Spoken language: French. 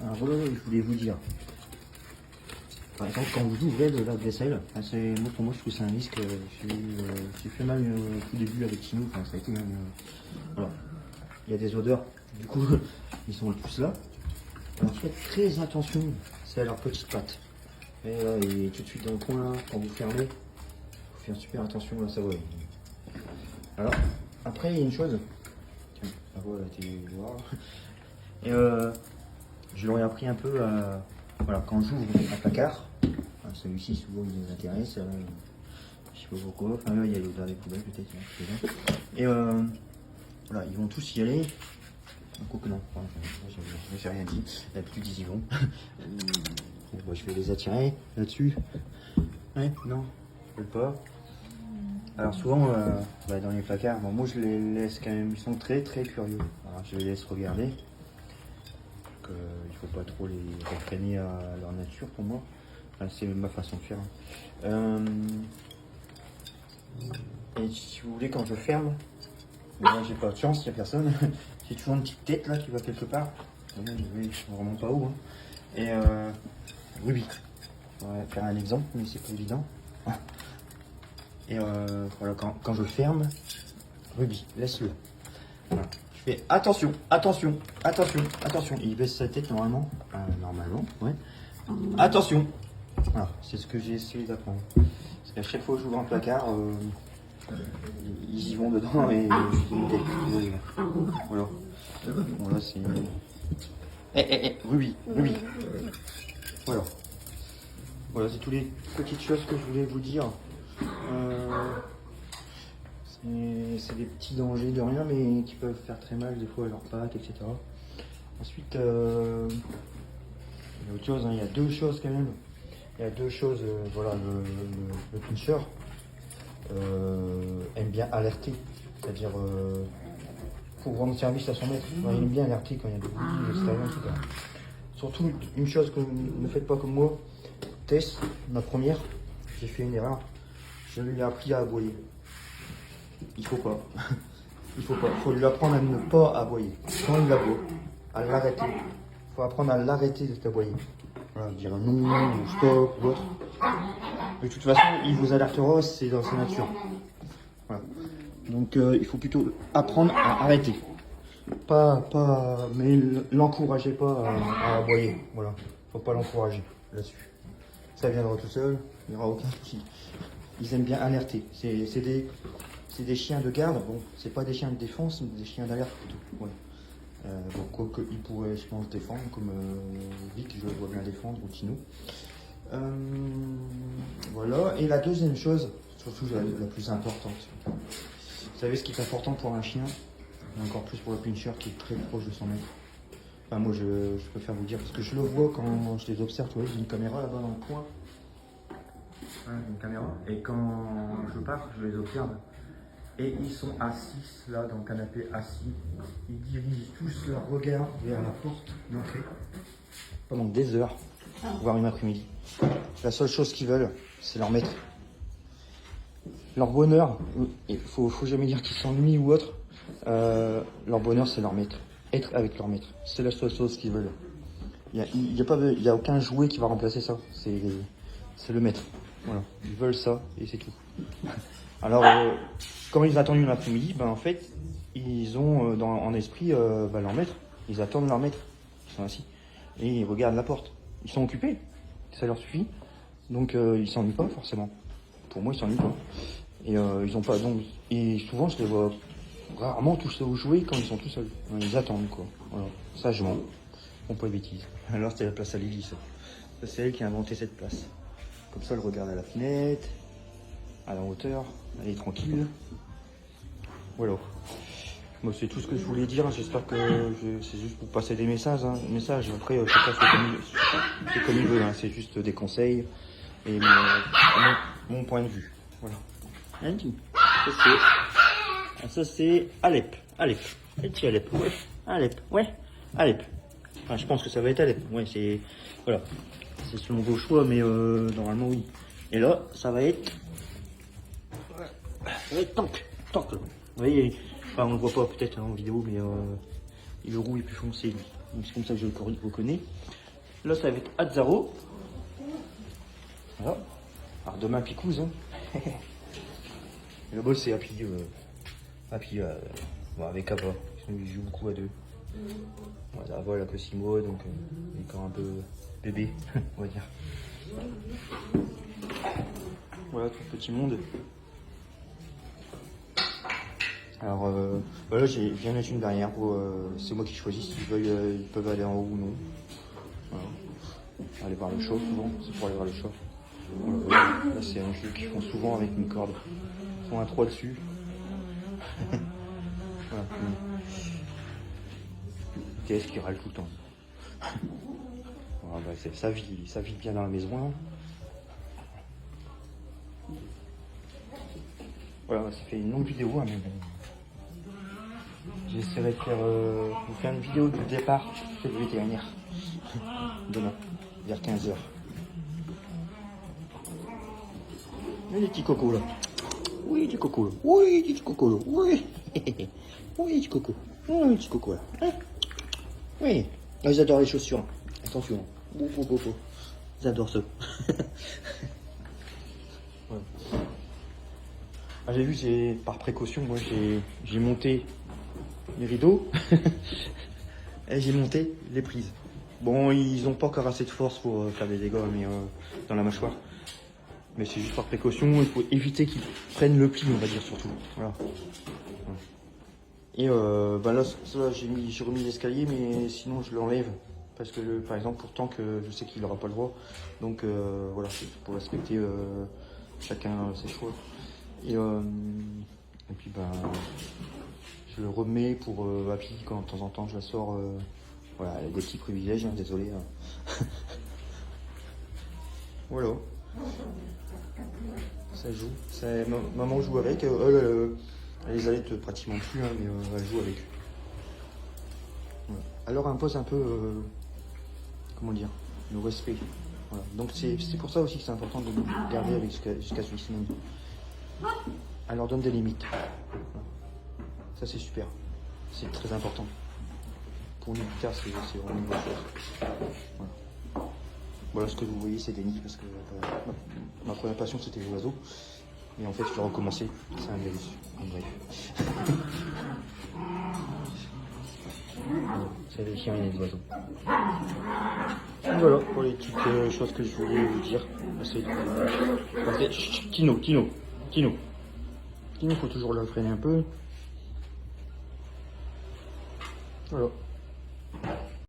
Alors voilà, je voulais vous dire. Par exemple, quand vous ouvrez le lave-vaisselle, pour moi, je trouve que c'est un risque. J'ai fait mal au tout début avec Chino, enfin, ça a été même. Voilà. Il y a des odeurs, du coup, ils sont le plus là. Alors faites très attention, c'est à leurs petites pattes. Et là, il est tout de suite dans le coin, là, quand vous fermez, il faut faire super attention, là, ça va. Alors, après, il y a une chose. Tiens, la voix, elle était noire. Et je leur ai appris un peu à. Voilà, quand j'ouvre un placard, celui-ci souvent il les intéresse, je sais pas pourquoi, enfin là il y a l'odeur des poubelles peut-être, hein, et voilà, ils vont tous y aller, quoique non, j'ai rien dit, la plus ils y vont. Bon, je vais les attirer là-dessus, ouais, non, je veux pas. Alors souvent, dans les placards, bon, moi je les laisse quand même, ils sont très très curieux, alors je les laisse regarder. Il faut pas trop les réfréner à leur nature pour moi. Enfin, c'est ma façon de faire. Et si vous voulez, quand je ferme, moi j'ai pas de chance, il n'y a personne. J'ai toujours une petite tête là qui va quelque part. Je sais vraiment pas où. Hein. Et Ruby. On va faire un exemple, mais c'est pas évident. Et voilà, quand je ferme, Ruby, laisse-le. Voilà. Je fais attention, attention, attention, attention. Il baisse sa tête normalement. Normalement, ouais. Attention. Voilà, c'est ce que j'ai essayé d'apprendre. Parce qu'à chaque fois que j'ouvre un placard, ils y vont dedans et voilà. Voilà, c'est. Ruby, Ruby. Voilà. Voilà, c'est toutes les petites choses que je voulais vous dire. C'est des petits dangers de rien, mais qui peuvent faire très mal des fois à leurs pattes, etc. Ensuite, il y a autre chose, hein, il y a deux choses quand même. Il y a deux choses, voilà, le pincher aime bien alerter, c'est-à-dire pour rendre service à son maître. Il aime bien alerter quand il y a des bruits, des extérieurs, etc. Surtout, une chose que vous ne faites pas comme moi, Tess, ma première, j'ai fait une erreur, je lui ai appris à aboyer. Il faut pas. Il faut pas. Il faut lui apprendre à ne pas aboyer. Quand il aboie, à l'arrêter. Il faut apprendre à l'arrêter de t'aboyer. Voilà, dire non, ou stop, ou autre. De toute façon, il vous alertera, c'est dans sa nature. Voilà. Donc il faut plutôt apprendre à arrêter. Mais l'encouragez pas à aboyer. Voilà. Faut pas l'encourager là-dessus. Ça viendra tout seul, il n'y aura aucun souci. Ils aiment bien alerter. C'est des chiens de garde, bon, c'est pas des chiens de défense, mais des chiens d'alerte plutôt. Ouais. Donc, quoique ils pourraient, je pense, défendre, comme Vic, je le vois bien défendre, ou Tino. Voilà. Et la deuxième chose, surtout la plus importante, vous savez ce qui est important pour un chien, et encore plus pour le pincher qui est très proche de son maître. Enfin, moi, je préfère vous dire, parce que je le vois quand je les observe. Vous voyez, j'ai une caméra là-bas dans le coin. Ouais, une caméra. Et quand je pars, je les observe. Et ils sont assis là dans le canapé, assis. Ils dirigent tous leur regard vers la porte d'entrée pendant des heures, voire une après-midi. La seule chose qu'ils veulent, c'est leur maître. Leur bonheur, il faut jamais dire qu'ils s'ennuient ou autre. Leur bonheur, c'est leur maître. Être avec leur maître. C'est la seule chose qu'ils veulent. Il y a aucun jouet qui va remplacer ça. C'est le maître. Voilà. Ils veulent ça et c'est tout. Alors, quand ils attendent une après-midi, en fait, ils ont en esprit leur maître. Ils attendent leur maître. Ils sont assis. Et ils regardent la porte. Ils sont occupés. Ça leur suffit. Donc, ils s'ennuient pas, forcément. Pour moi, ils s'ennuient pas. Et ils ont pas. Donc, et souvent, je les vois rarement tous au jouet quand ils sont tout seuls. Ils attendent, quoi. Voilà. Sagement. Ils font pas de bêtises. Alors, c'était la place à Lily, ça. C'est elle qui a inventé cette place. Comme ça, elle regarde à la fenêtre, à la hauteur. Elle est tranquille. Voilà. Moi, c'est tout ce que je voulais dire. J'espère que c'est juste pour passer des messages. Après, chacun fait comme il veut. Hein. C'est juste des conseils et mon point de vue. Voilà. Ça, c'est Alep. Alep. Et Alep. Ouais. Alep. Ouais. Alep. Enfin, je pense que ça va être Alep. Ouais, c'est. Voilà. C'est selon vos choix, mais normalement, oui. Et là, ça va être. Tank. Vous voyez, enfin, on le voit pas peut-être en vidéo, mais le roux est plus foncé lui. Donc c'est comme ça que je le reconnais. Là c'est avec Azzaro. Voilà. Alors demain Picouse. Hein. Et le boss c'est Happy. Bon, avec Ava. Ils jouent beaucoup à deux. Ouais, Ava elle a que 6 mois donc il est quand même un peu bébé, on va dire. Voilà tout le petit monde. Alors voilà, je viens mettre une barrière pour c'est moi qui choisis s'ils veulent ils peuvent aller en haut ou non. Voilà. Aller voir le show souvent, c'est pour aller voir le show. Voilà. Là c'est un jeu qu'ils font souvent avec une corde. Ils font un 3 dessus. Voilà. TS qui râle tout le temps. Voilà, bah, ça vit bien dans la maison. Hein. Voilà, ça fait une longue vidéo, hein, mais bon. J'essaierai de vous faire une vidéo du départ chez le vétérinaire. Demain, vers 15h. Il y a des petits cocos là. Oui, des cocos là. Oui, des petits cocos là. Oui. Oui, des petits cocos. Oui, des petits cocos là. Hein oui. Ah, ils adorent les chaussures. Attention. Ils adorent ça. Ouais. Ah, j'ai vu, par précaution, moi j'ai monté les rideaux et j'ai monté les prises. Bon, ils n'ont pas encore assez de force pour faire des dégâts mais, dans la mâchoire. Mais c'est juste par précaution, il faut éviter qu'ils prennent le pli, on va dire surtout. Voilà. Et bah là j'ai remis l'escalier, mais sinon je l'enlève. Parce que par exemple, pourtant que je sais qu'il n'aura pas le droit. Donc voilà, c'est pour respecter chacun ses choix. Et puis bah je le remets pour Happy quand de temps en temps je la sors. Voilà, elle a des petits privilèges, hein, désolé. Hein. Voilà. Ça joue. Maman joue avec. Elle les allait pratiquement plus, hein, mais elle joue avec. Voilà. Alors impose un peu, comment dire, le respect. Voilà. Donc c'est pour ça aussi que c'est important de garder avec jusqu'à 6 semaines. Elle leur donne des limites. Voilà. Ça c'est super. C'est très important. Pour nous plus tard, c'est vraiment une bonne chose. Voilà. Voilà, ce que vous voyez, c'est des nids parce que ma première passion c'était les oiseaux. Et en fait, je vais recommencer. C'est un virus. Bref. C'est les chiens et les oiseaux. Voilà pour les petites choses que je voulais vous dire. Tino, faut toujours le freiner un peu. Voilà.